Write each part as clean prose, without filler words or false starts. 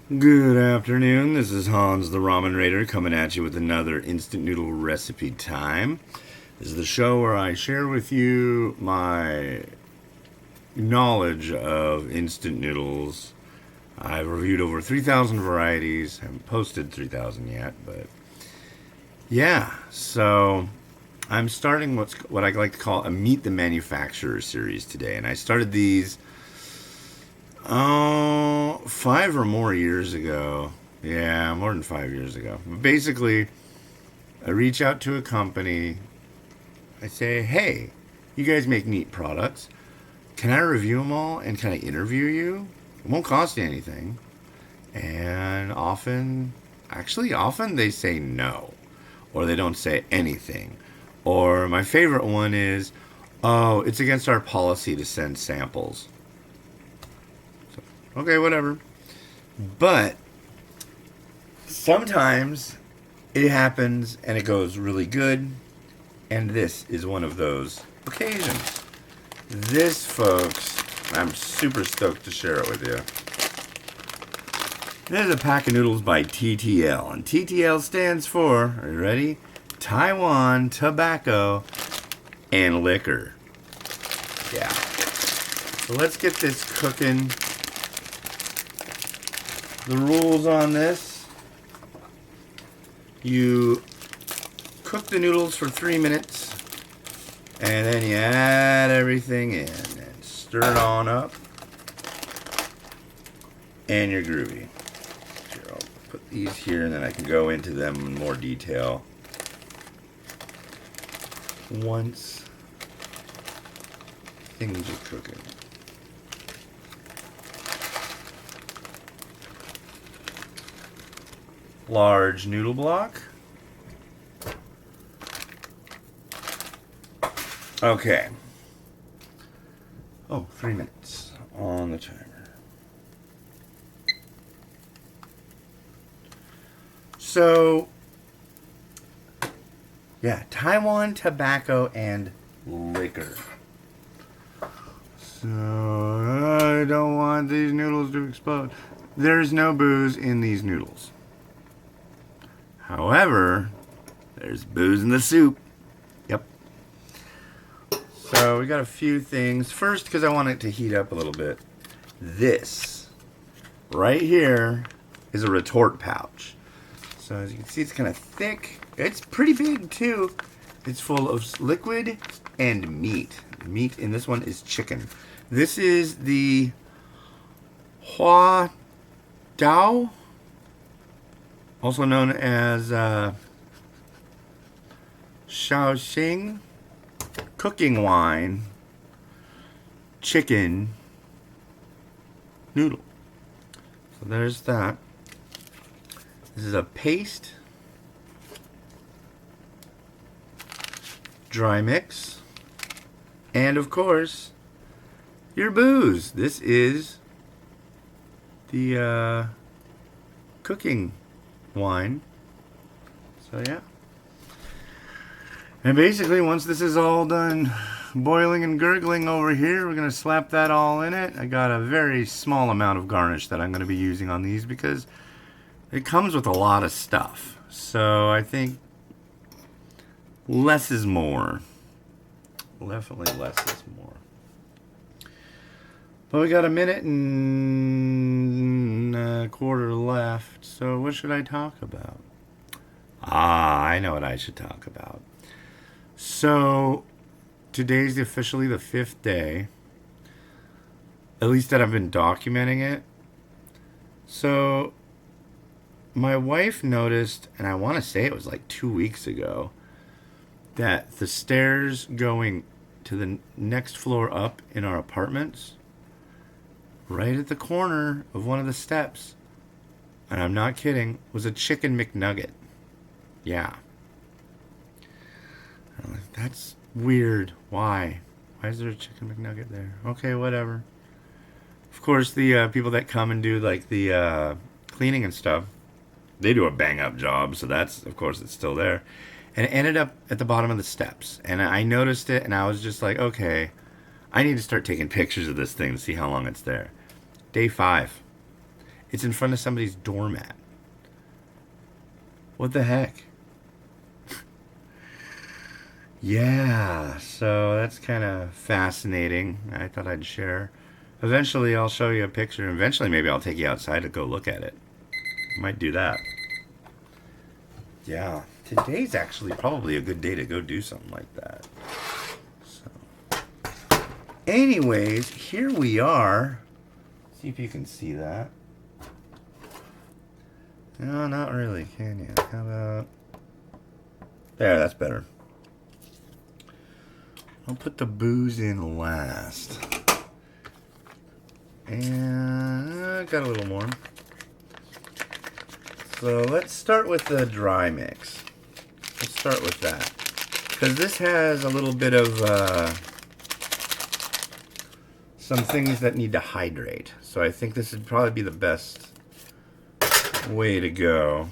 Good afternoon. This is Hans the Ramen Rater coming at you with another instant noodle recipe time. This is the show where I share with you my knowledge of instant noodles. I've reviewed over 3,000 varieties. Haven't posted 3,000 yet, but yeah. So I'm starting what I like to call a Meet the Manufacturer series today, and I started these 5 or more years ago. Yeah, more than 5 years ago. Basically, I reach out to a company. I say, hey, you guys make neat products. Can I review them all and can I interview you? It won't cost you anything. And often they say no. Or they don't say anything. Or my favorite one is, oh, it's against our policy to send samples. Okay, whatever. But sometimes it happens and it goes really good. And this is one of those occasions. This, folks, I'm super stoked to share it with you. This is a pack of noodles by TTL. And TTL stands for, are you ready? Taiwan Tobacco and Liquor. Yeah. So let's get this cooking. The rules on this: you cook the noodles for 3 minutes, and then you add everything in and stir it on up, and you're groovy. Here, I'll put these here, and then I can go into them in more detail once things are cooking. Large noodle block. Okay. Oh, 3 minutes on the timer. So, yeah, Taiwan Tobacco and Liquor. So, I don't want these noodles to explode. There's no booze in these noodles. However, there's booze in the soup. Yep. So we got a few things. First, because I want it to heat up a little bit. This right here is a retort pouch. So as you can see, it's kind of thick. It's pretty big too. It's full of liquid and meat. Meat in this one is chicken. This is the Hua-Diao, also known as Shaoxing cooking wine chicken noodle. So there's that. This is a paste, dry mix, and of course, your booze. This is the cooking wine. So yeah. And basically, once this is all done boiling and gurgling over here, we're going to slap that all in it. I got a very small amount of garnish that I'm going to be using on these because it comes with a lot of stuff. So I think less is more. Definitely less is more. But we got a minute and a quarter left. So what should I talk about? I know what I should talk about. So today's officially the 5th day, at least that I've been documenting it. So my wife noticed, and I want to say it was like 2 weeks ago, that the stairs going to the next floor up in our apartments, right at the corner of one of the steps, and I'm not kidding, was a chicken McNugget. Yeah. I'm like, that's weird. Why? Why is there a chicken McNugget there? Okay, whatever. Of course, the people that come and do like the cleaning and stuff, they do a bang up job. So that's, of course, it's still there. And it ended up at the bottom of the steps. And I noticed it and I was just like, okay, I need to start taking pictures of this thing to see how long it's there. Day 5. It's in front of somebody's doormat. What the heck? Yeah, so that's kind of fascinating. I thought I'd share. Eventually, I'll show you a picture. Eventually, maybe I'll take you outside to go look at it. Might do that. Yeah, today's actually probably a good day to go do something like that. So, anyways, here we are. See if you can see that. No, not really, can you? How about... There, that's better. I'll put the booze in last. And I got a little more. So let's start with the dry mix. Let's start with that. Because this has a little bit of some things that need to hydrate. So I think this would probably be the best way to go.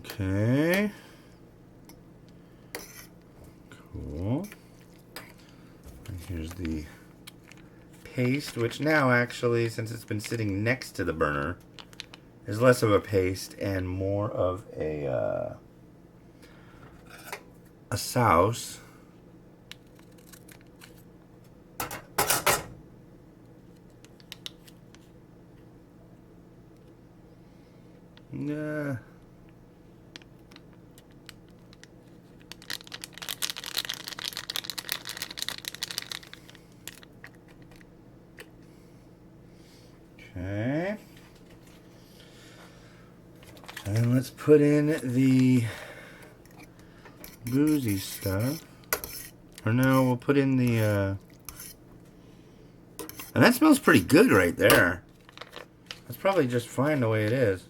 Okay. Cool. And here's the paste, which now actually, since it's been sitting next to the burner, is less of a paste and more of a sauce. Nah. Okay. And let's put in the boozy stuff. Or no, we'll put in the... And that smells pretty good right there. That's probably just fine the way it is.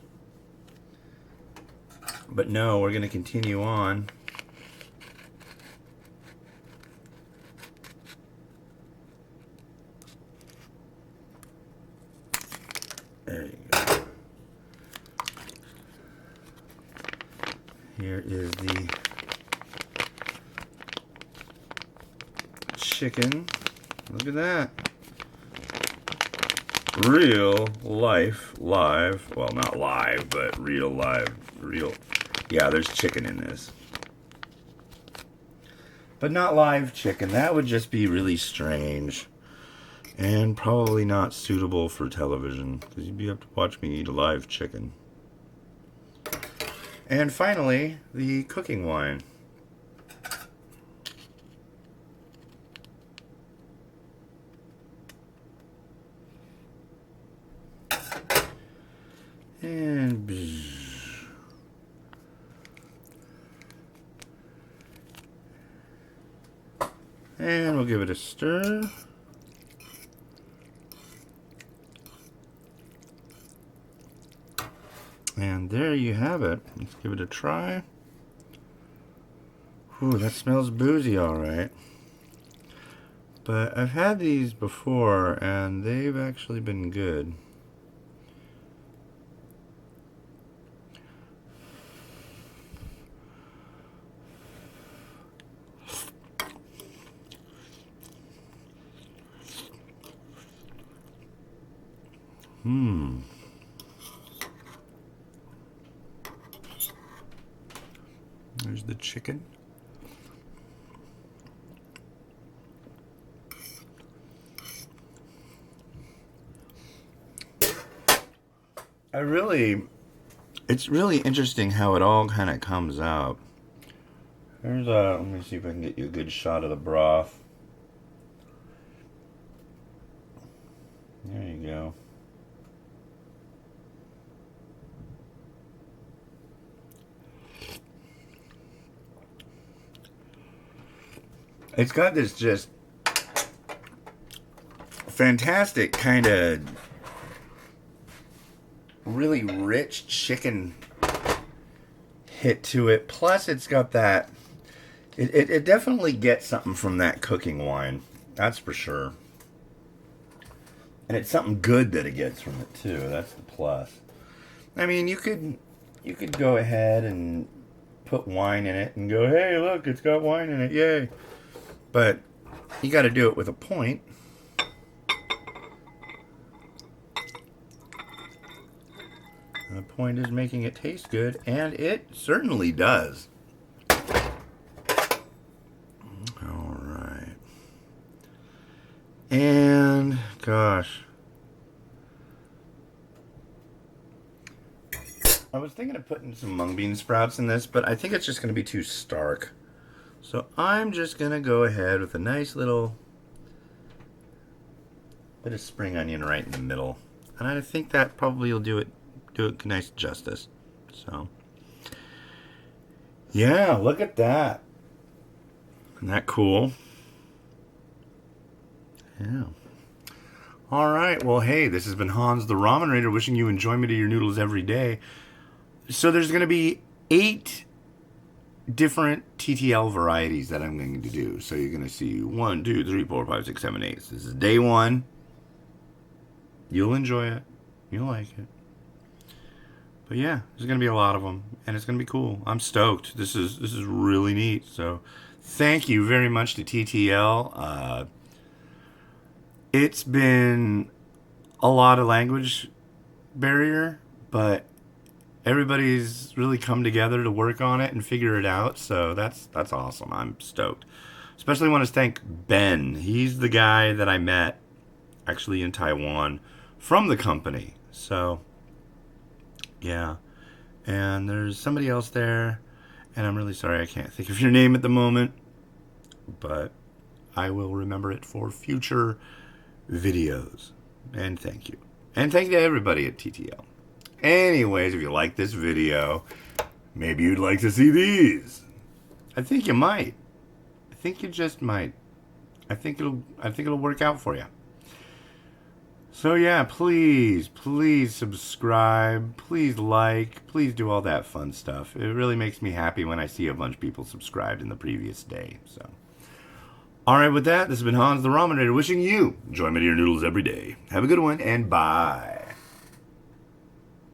But no, we're going to continue on. There you go. Here is the chicken. Look at that. Real life, live. Well, not live, but real live. Real. Yeah, there's chicken in this. But not live chicken. That would just be really strange. And probably not suitable for television, because you'd have to watch me eat a live chicken. And finally, the cooking wine. And bzz. And we'll give it a stir. And there you have it. Let's give it a try. Ooh, that smells boozy, all right. But I've had these before, and they've actually been good. There's the chicken. It's really interesting how it all kind of comes out. There's let me see if I can get you a good shot of the broth. There you go. It's got this just fantastic kind of really rich chicken hit to it. Plus it's got that, it definitely gets something from that cooking wine. That's for sure. And it's something good that it gets from it too. That's the plus. I mean, you could go ahead and put wine in it and go, hey, look, it's got wine in it, yay. But you got to do it with a point. And the point is making it taste good, and it certainly does. All right. And, gosh. I was thinking of putting some mung bean sprouts in this, but I think it's just going to be too stark. So I'm just going to go ahead with a nice little bit of spring onion right in the middle. And I think that probably will do it nice justice. So, yeah, look at that. Isn't that cool? Yeah. All right. Well, hey, this has been Hans the Ramen Rater wishing you enjoyment of your noodles every day. So there's going to be 8 different TTL varieties that I'm going to do. So you're going to see 1, 2, 3, 4, 5, 6, 7, 8. This is day 1. You'll enjoy it. You'll like it. But yeah, there's going to be a lot of them, and it's going to be cool. I'm stoked. This is really neat. So thank you very much to TTL. It's been a lot of language barrier, but everybody's really come together to work on it and figure it out. So that's awesome. I'm stoked. Especially want to thank Ben. He's the guy that I met actually in Taiwan from the company. So yeah. And there's somebody else there, and I'm really sorry I can't think of your name at the moment, but I will remember it for future videos. And thank you. And thank you to everybody at TTL. Anyways, if you like this video, maybe you'd like to see these. I think you might. I think you just might. I think it'll work out for you. So yeah, please subscribe, please like, please do all that fun stuff. It really makes me happy when I see a bunch of people subscribed in the previous day. So, all right, with that, this has been Hans the Ramen Rater wishing you enjoyment of your noodles every day. Have a good one, and bye.